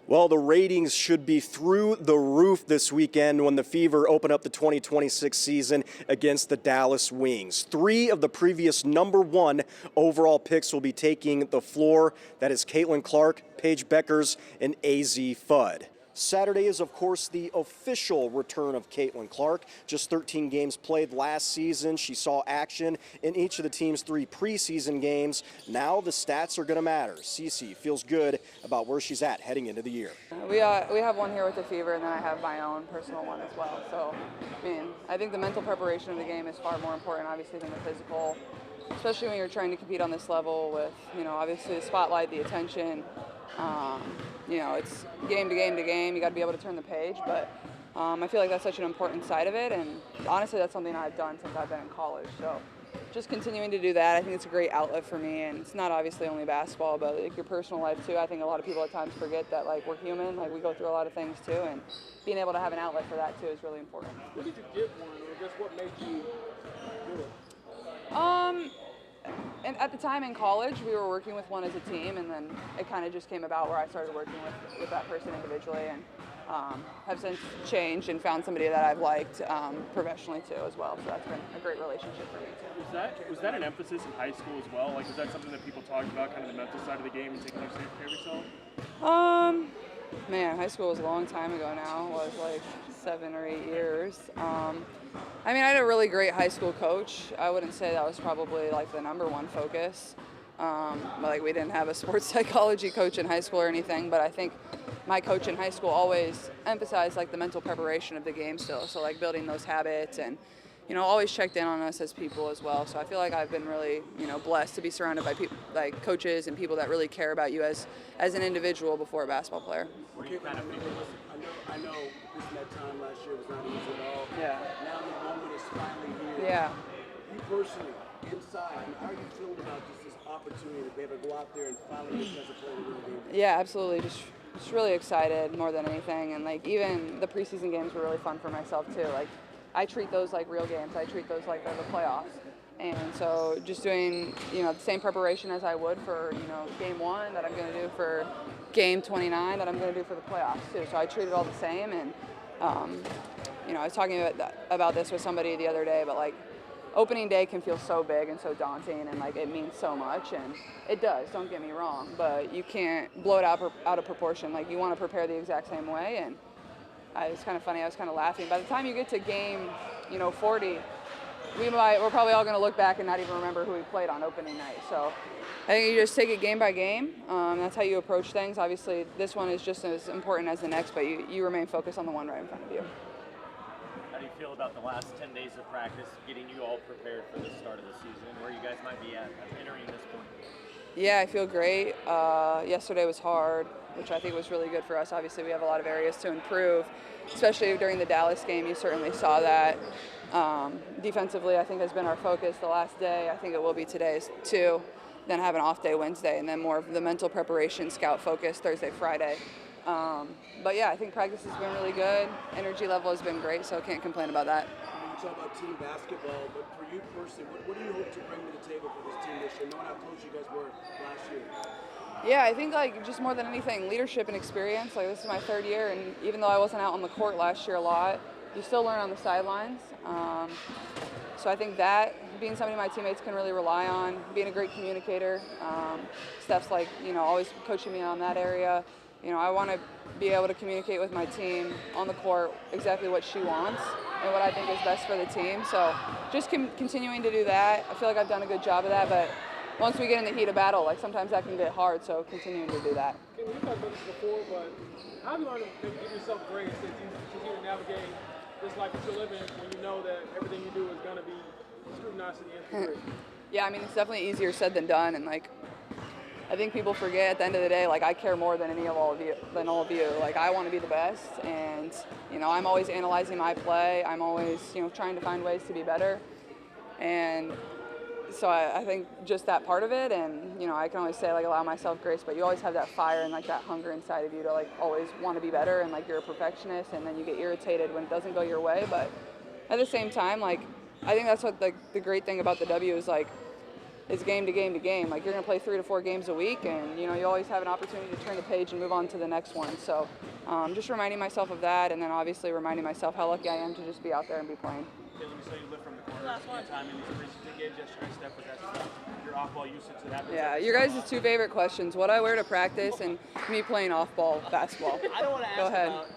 Well, the ratings should be through the roof this weekend when the Fever open up the 2026 season against the Dallas Wings. 3 of the previous #1 overall picks will be taking the floor. That is Caitlin Clark, Paige Beckers, and AZ Fudd. Saturday is, of course, the official return of Caitlin Clark. Just 13 games played last season. She saw action in each of the team's 3 preseason games. Now the stats are going to matter. Cece feels good about where she's at heading into the year. We have one here with the Fever, and then I have my own personal one as well. So, I think the mental preparation of the game is far more important, obviously, than the physical, especially when you're trying to compete on this level with, obviously the spotlight, the attention. It's game to game to game. You got to be able to turn the page, but I feel like that's such an important side of it, and honestly, that's something I've done since I've been in college. So, just continuing to do that, I think it's a great outlet for me, and it's not obviously only basketball, but like your personal life too. I think a lot of people at times forget that we're human, we go through a lot of things too, and being able to have an outlet for that too is really important. When did you get one, or just what made you do it? And at the time in college, we were working with one as a team, and then it kind of just came about where I started working with that person individually, and have since changed and found somebody that I've liked professionally too as well. So that's been a great relationship for me too. Was that an emphasis in high school as well? Is that something that people talked about, kind of the mental side of the game and taking care of yourself? High school was a long time ago now. It was 7 or 8 years. I had a really great high school coach. I wouldn't say that was probably the #1 focus. We didn't have a sports psychology coach in high school or anything, but I think my coach in high school always emphasized the mental preparation of the game still. So building those habits and, always checked in on us as people as well. So I feel like I've been really, blessed to be surrounded by people coaches and people that really care about you as an individual before a basketball player. Were you kind of I know this time last year was not easy at all. Yeah. Now the moment is finally here. Yeah. You personally, inside, how are you feeling about just this opportunity to be able to go out there and finally get a chance to play in the game? Yeah, absolutely. Just really excited more than anything. And even the preseason games were really fun for myself too. I treat those like real games. I treat those like they're the playoffs. And so just doing, the same preparation as I would for, game 1 that I'm going to do for game 29 that I'm going to do for the playoffs too. So I treat it all the same. And, I was talking about this with somebody the other day, but opening day can feel so big and so daunting, and it means so much, and it does, don't get me wrong, but you can't blow it out of proportion. You want to prepare the exact same way, and it's kind of funny, I was kind of laughing. By the time you get to game 40, we're probably all going to look back and not even remember who we played on opening night. So I think you just take it game by game. That's how you approach things. Obviously, this one is just as important as the next, but you remain focused on the one right in front of you. How do you feel about the last 10 days of practice, getting you all prepared for the start of the season, where you guys might be at entering this point? Yeah, I feel great. Yesterday was hard, which I think was really good for us. Obviously, we have a lot of areas to improve, especially during the Dallas game. You certainly saw that. Defensively, I think has been our focus the last day. I think it will be today's too. Then have an off day Wednesday, and then more of the mental preparation, scout focus Thursday, Friday. But yeah, I think practice has been really good. Energy level has been great, so I can't complain about that. You talk about team basketball, but for you personally, what do you hope to bring to the table for this team this year, knowing how close you guys were last year? Yeah, I think just more than anything, leadership and experience. This is my 3rd year, and even though I wasn't out on the court last year a lot, you still learn on the sidelines. So I think that being somebody my teammates can really rely on, being a great communicator. Steph's always coaching me on that area. I want to be able to communicate with my team on the court exactly what she wants and what I think is best for the team. So just continuing to do that. I feel like I've done a good job of that, but once we get in the heat of battle, sometimes that can get hard, so continuing to do that. Can you talked about this before, but how have you learned to give yourself grace as you continue to navigate this life that you're living when you know that everything you do is going to be scrutinized to the nth degree? Yeah, it's definitely easier said than done, and I think people forget at the end of the day, I care more than all of you. I want to be the best, and I'm always analyzing my play. I'm always trying to find ways to be better, and so I think just that part of it, and I can always say allow myself grace, but you always have that fire and that hunger inside of you to always want to be better, and you're a perfectionist, and then you get irritated when it doesn't go your way. But at the same time, I think that's what the great thing about the W is is game to game to game. Like, you're going to play 3 to 4 games a week, and you always have an opportunity to turn the page and move on to the next one. So just reminding myself of that, and then obviously reminding myself how lucky I am to just be out there and be playing. Let me say you live from the corner. Last one time in these preseason games yesterday, Steph, was that stuff, your off-ball usage that happens? Yeah, your guys' 2 favorite questions: what I wear to practice, and me playing off-ball basketball. I don't want to ask ahead. about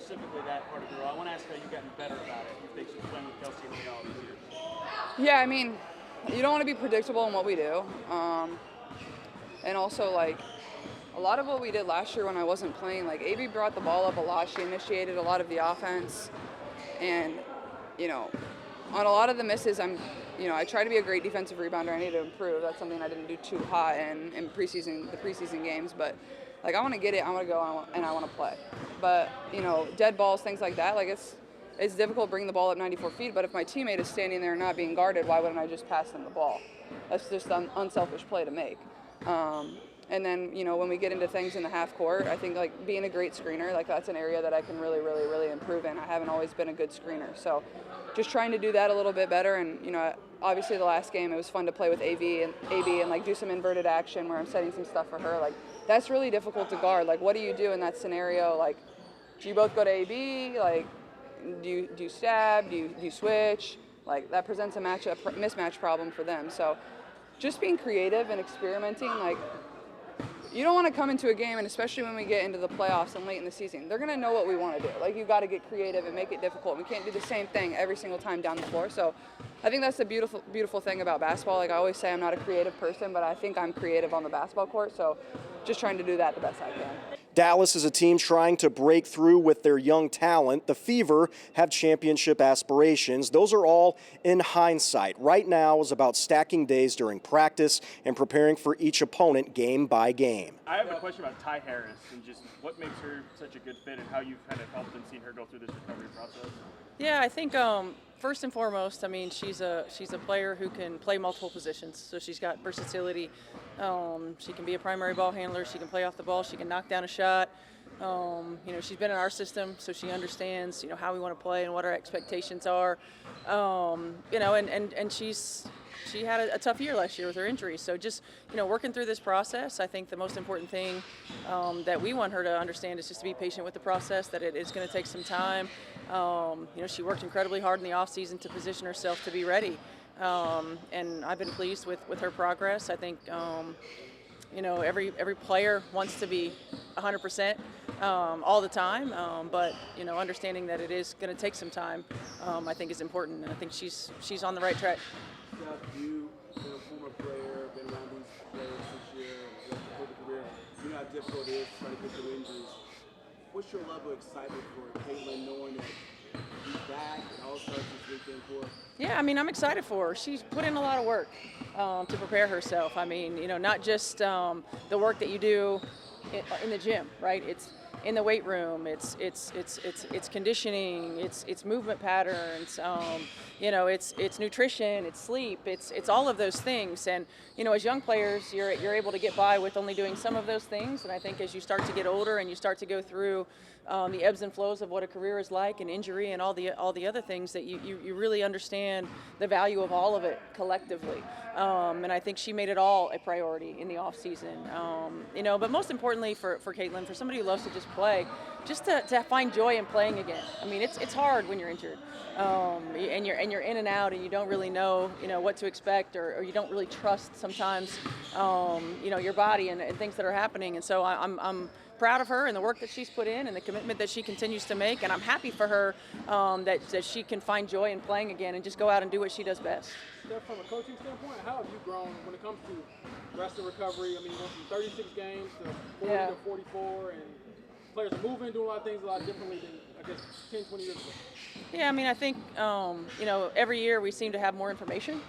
specifically that part of the role. I want to ask how you've gotten better about it. You think she's playing with Kelsey and all these years? Yeah, I mean, you don't want to be predictable in what we do. And also, like, a lot of what we did last year when I wasn't playing, like, AB brought the ball up a lot. She initiated a lot of the offense. And, on a lot of the misses, I try to be a great defensive rebounder. I need to improve. That's something I didn't do too hot in the preseason games. But, like, I want to get it, I want to go, and I want to play. But, dead balls, things like that, like, it's difficult bringing the ball up 94 feet, but if my teammate is standing there not being guarded, why wouldn't I just pass them the ball? That's just an unselfish play to make. And then, when we get into things in the half court, I think, like, being a great screener, like, that's an area that I can really, really, really improve in. I haven't always been a good screener. So just trying to do that a little bit better. And, obviously the last game, it was fun to play with AB and like, do some inverted action where I'm setting some stuff for her. Like, that's really difficult to guard. Like, what do you do in that scenario? Like, do you both go to AB? Like, do you stab? Do you switch? Like, that presents a mismatch problem for them. So just being creative and experimenting, like, you don't want to come into a game, and especially when we get into the playoffs and late in the season, they're going to know what we want to do. Like, you've got to get creative and make it difficult. We can't do the same thing every single time down the floor. So I think that's the beautiful, beautiful thing about basketball. Like, I always say I'm not a creative person, but I think I'm creative on the basketball court. So just trying to do that the best I can. Dallas is a team trying to break through with their young talent. The Fever have championship aspirations. Those are all in hindsight. Right now is about stacking days during practice and preparing for each opponent game by game. I have a question about Ty Harris and just what makes her such a good fit and how you've kind of helped and seen her go through this recovery process. Yeah, I think first and foremost, I mean, she's a player who can play multiple positions. So she's got versatility. She can be a primary ball handler. She can play off the ball. She can knock down a shot. She's been in our system, so she understands, how we want to play and what our expectations are. And she had a tough year last year with her injury. So just, working through this process, I think the most important thing that we want her to understand is just to be patient with the process, that it is going to take some time. She worked incredibly hard in the off season to position herself to be ready. And I've been pleased with her progress. I think, every player wants to be 100% all the time, but understanding that it is going to take some time, I think is important, and I think she's on the right track. Steph, you, been a former player, been around these players this year, your career. You know how difficult it is trying to get through injuries. What's your level of excitement for Caitlin, knowing that she's back and all starts this weekend for her? Yeah, I mean, I'm excited for her. She's put in a lot of work to prepare herself. I mean, not just the work that you do in the gym, right? It's in the weight room. It's conditioning. It's movement patterns. It's nutrition. It's sleep. It's all of those things. And as young players, you're able to get by with only doing some of those things. And I think as you start to get older and you start to go through the ebbs and flows of what a career is like, and injury, and all the other things, that you really understand the value of all of it collectively. And I think she made it all a priority in the off season. But most importantly for Caitlin, for somebody who loves to just play, just to find joy in playing again. I mean, it's hard when you're injured, and you're in and out, and you don't really know what to expect, or you don't really trust sometimes your body and things that are happening. And so I'm proud of her and the work that she's put in and the commitment that she continues to make, and I'm happy for her that she can find joy in playing again and just go out and do what she does best. Steph, from a coaching standpoint, how have you grown when it comes to rest and recovery? I mean, you went from 36 games to 40 to 44, and players are moving, doing a lot of things a lot differently than, I guess, 10, 20 years ago. Yeah, I mean, I think, every year we seem to have more information.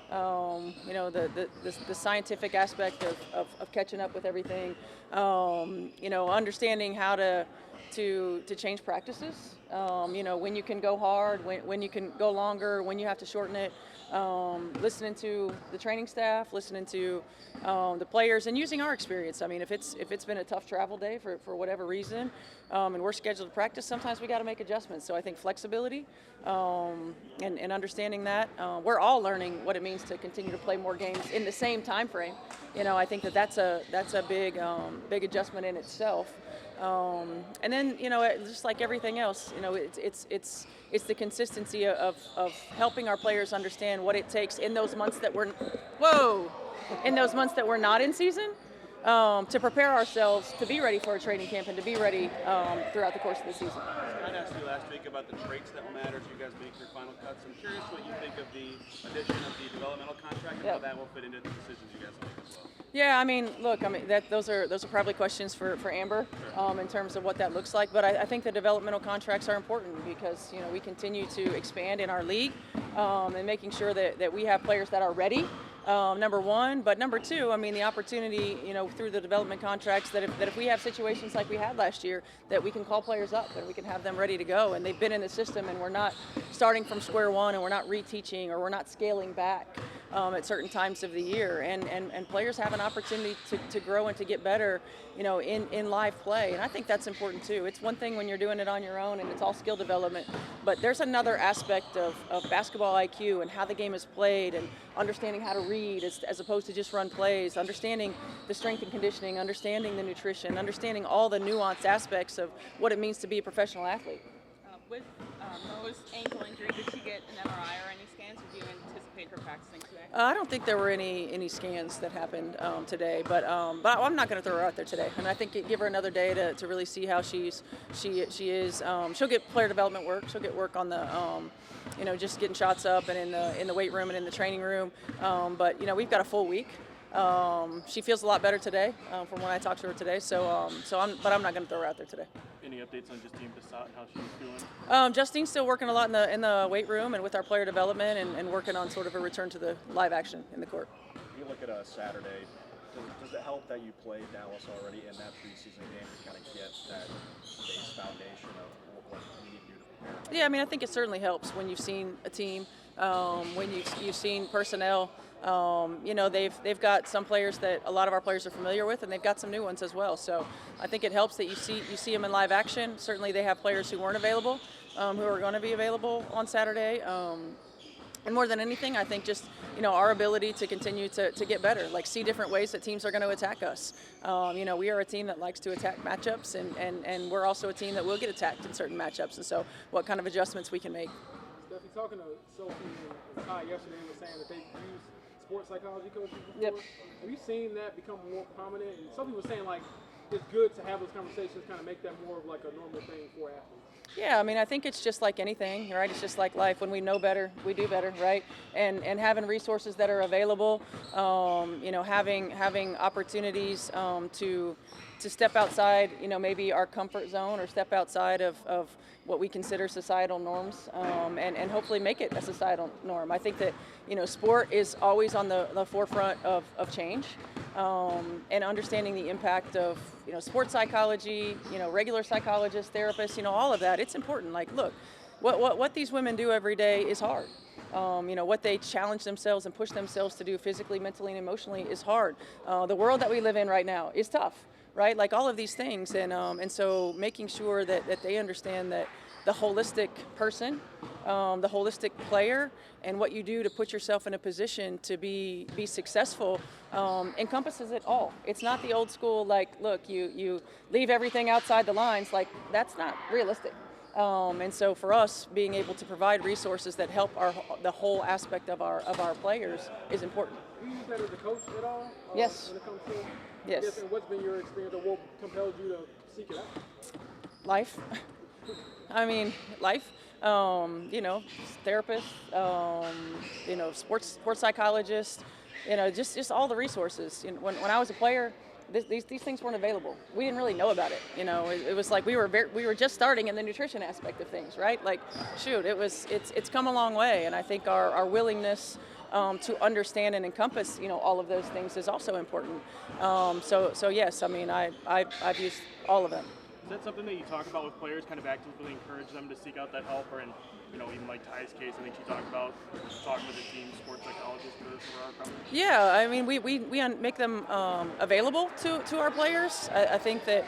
The scientific aspect of catching up with everything, understanding how to to change practices. When you can go hard, when you can go longer, when you have to shorten it. Listening to the training staff, listening to the players, and using our experience. I mean, if it's been a tough travel day for whatever reason, and we're scheduled to practice, sometimes we got to make adjustments. So I think flexibility and understanding that we're all learning what it means to continue to play more games in the same time frame. I think that's a big adjustment in itself. And then just like everything else, it's the consistency of helping our players understand what it takes in those months that we're not in season, to prepare ourselves to be ready for a training camp and to be ready throughout the course of the season. I asked you last week about the traits that will matter as you guys make your final cuts. I'm curious what you think of the addition of the developmental contract and how that will fit into the decisions you guys make as well. Yeah, those are probably questions for Amber in terms of what that looks like. But I think the developmental contracts are important because we continue to expand in our league and making sure that we have players that are ready. Number one, but number two, the opportunity, through the development contracts that if we have situations like we had last year, that we can call players up and we can have them ready to go, and they've been in the system, and we're not starting from square one, and we're not reteaching, or we're not scaling back at certain times of the year, and players have an opportunity to grow and to get better, in live play, and I think that's important too. It's one thing when you're doing it on your own and it's all skill development, but there's another aspect of basketball IQ and how the game is played, and understanding how to read as opposed to just run plays, understanding the strength and conditioning, understanding the nutrition, understanding all the nuanced aspects of what it means to be a professional athlete. With Mo's ankle injury, did she get an MRI or any scans, or do you anticipate her practicing today? I don't think there were any scans that happened today, but I'm not going to throw her out there today. I think give her another day to really see how she is. She'll get player development work. She'll get work on the just getting shots up and in the weight room and in the training room. But we've got a full week. She feels a lot better today from when I talked to her today. I'm not going to throw her out there today. Any updates on Justine Bissett and how she's doing? Justine's still working a lot in the weight room and with our player development and working on sort of a return to the live action in the court. You look at Saturday. Does it help that you played Dallas already in that preseason game to kind of get that base foundation of what you need to do to prepare? Yeah, I think it certainly helps when you've seen a team, when you've seen personnel. They've got some players that a lot of our players are familiar with, and they've got some new ones as well. So I think it helps that you see them in live action. Certainly, they have players who weren't available, who are going to be available on Saturday. And more than anything, I think just our ability to continue to get better, like see different ways that teams are going to attack us. We are a team that likes to attack matchups, and we're also a team that will get attacked in certain matchups. And so, what kind of adjustments we can make. Stephanie, talking to Sophie and Ty yesterday, was saying that they use sports psychology coaches before. Yep. Have you seen that become more prominent? And Sophie was saying it's good to have those conversations, kind of make that more of like a normal thing for athletes. Yeah, I think it's just like anything, right? It's just like life. When we know better, we do better, right? And having resources that are available, having opportunities to step outside, maybe our comfort zone, or step outside of what we consider societal norms, and hopefully make it a societal norm. I think that sport is always on the forefront of change, and understanding the impact of sports psychology, regular psychologists, therapists, all of that. It's important. Like, look, what these women do every day is hard. What they challenge themselves and push themselves to do physically, mentally, and emotionally is hard. The world that we live in right now is tough, right? Like all of these things, and so making sure that they understand that the holistic person, the holistic player, and what you do to put yourself in a position to be successful encompasses it all. It's not the old school, like, look, you leave everything outside the lines. Like, that's not realistic. And so for us, being able to provide resources that help the whole aspect of our players is important. Do you use that as a coach at all? Yes. When it comes to Yes. Yes, and what's been your experience, or what compelled you to seek it out? Life. Life. Therapists, sports psychologists, just all the resources. When I was a player, these things weren't available. We didn't really know about it. It was like we were just starting in the nutrition aspect of things, right? Like, shoot, it's come a long way, and I think our willingness to understand and encompass, all of those things is also important. So yes, I've used all of them. Is that something that you talk about with players, kind of actively encourage them to seek out that help? Or in, even like Ty's case, I think she talked about talking with the team sports psychologist for our company. Yeah, I mean, we make them available to our players. I think that,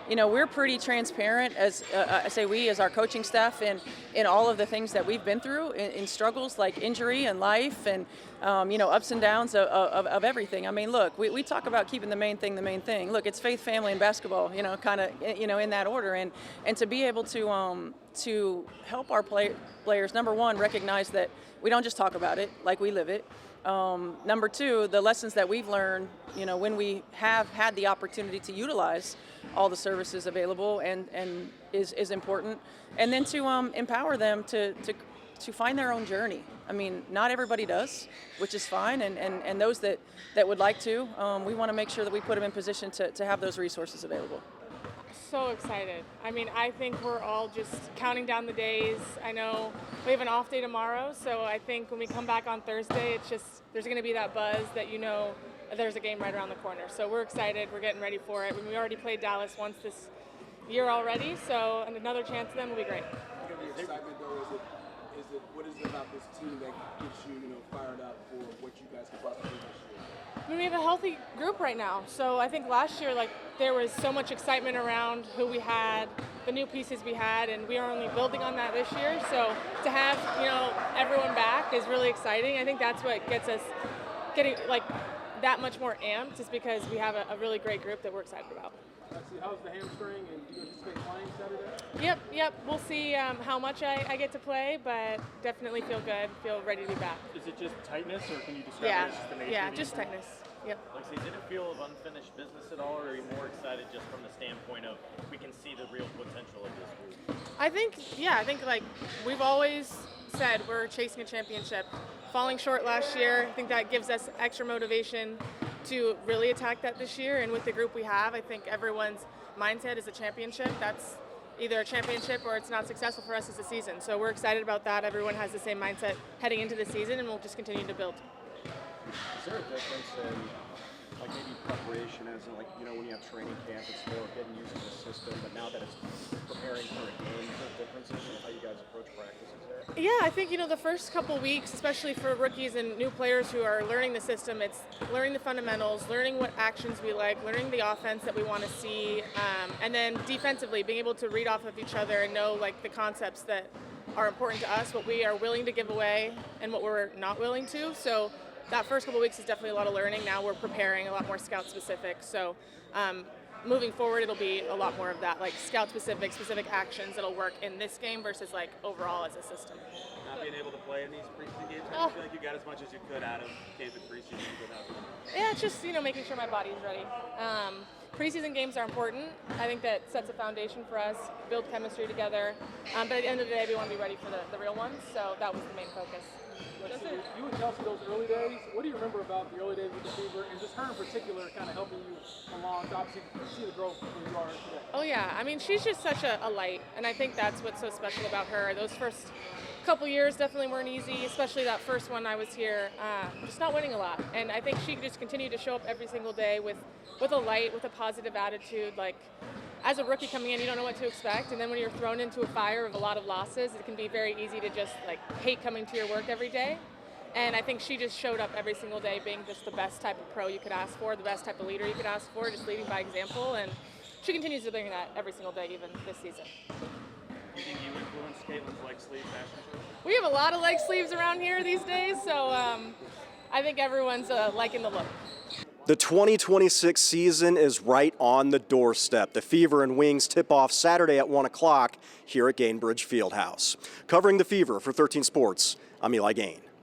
we're pretty transparent as as our coaching staff in all of the things that we've been through in struggles like injury and life and ups and downs of everything. I mean, look, we talk about keeping the main thing. Look, it's faith, family, and basketball. Kind of in that order, and to be able to help our players, number one, recognize that we don't just talk about it, like we live it. Number two, the lessons that we've learned, when we have had the opportunity to utilize all the services available and is important. And then to empower them to find their own journey. I mean, not everybody does, which is fine. And those that would like to, we want to make sure that we put them in position to have those resources available. So excited. I mean, I think we're all just counting down the days. I know we have an off day tomorrow, so I think when we come back on Thursday, it's just there's going to be that buzz that there's a game right around the corner. So we're excited. We're getting ready for it. We already played Dallas once this year already, so another chance then will be great. The excitement, though, what is it about this team that gets you, fired up for what you guys can possibly do this year? I mean, we have a healthy group right now. So I think last year, there was so much excitement around who we had, the new pieces we had, and we are only building on that this year. So to have, everyone back is really exciting. I think that's what gets us getting, that much more amped, is because we have a really great group that we're excited about. How's the hamstring, and do you anticipate playing Saturday? Yep. We'll see how much I get to play, but definitely feel good, feel ready to be back. Is it just tightness, or can you describe it as just the nature? Yeah, just tightness. Yep. Lexi, did it feel of unfinished business at all, or are you more excited just from the standpoint of we can see the real potential of this group? I think we've always said we're chasing a championship. Falling short last year, I think that gives us extra motivation to really attack that this year. And with the group we have, I think everyone's mindset is a championship. That's either a championship or it's not successful for us as a season. So we're excited about that. Everyone has the same mindset heading into the season, and we'll just continue to build. Is there a difference in maybe preparation, as in when you have training camp, it's more getting used to the system, but now that it's preparing for a game, is there differences in how you guys approach practices there? Yeah, I think the first couple weeks, especially for rookies and new players who are learning the system, it's learning the fundamentals, learning what actions we like, learning the offense that we want to see, and then defensively being able to read off of each other and know the concepts that are important to us, what we are willing to give away and what we're not willing to. So that first couple weeks is definitely a lot of learning. Now we're preparing a lot more scout specific. So moving forward, it'll be a lot more of that, scout specific actions that'll work in this game versus overall as a system. Not being able to play in these preseason games, I feel like you got as much as you could out of Cape and preseason without. Yeah, it's just making sure my body's ready. Preseason games are important. I think that sets a foundation for us, build chemistry together. But at the end of the day, we want to be ready for the real ones. So that was the main focus. You and Kelsey, those early days, what do you remember about the early days with the Fever, and just her in particular kind of helping you along to obviously see the growth where you are today? Oh yeah, I mean, she's just such a light, and I think that's what's so special about her. Those first couple years definitely weren't easy, especially that first one I was here, just not winning a lot. And I think she just continued to show up every single day with a light, with a positive attitude. As a rookie coming in, you don't know what to expect, and then when you're thrown into a fire of a lot of losses, it can be very easy to just hate coming to your work every day. And I think she just showed up every single day being just the best type of pro you could ask for, the best type of leader you could ask for, just leading by example. And she continues to bring that every single day, even this season. Do you think you influenced Caitlin's leg sleeve fashion choice? We have a lot of leg sleeves around here these days, so I think everyone's liking the look. The 2026 season is right on the doorstep. The Fever and Wings tip off Saturday at 1 o'clock here at Gainbridge Fieldhouse. Covering the Fever for 13 Sports, I'm Eli Gehn.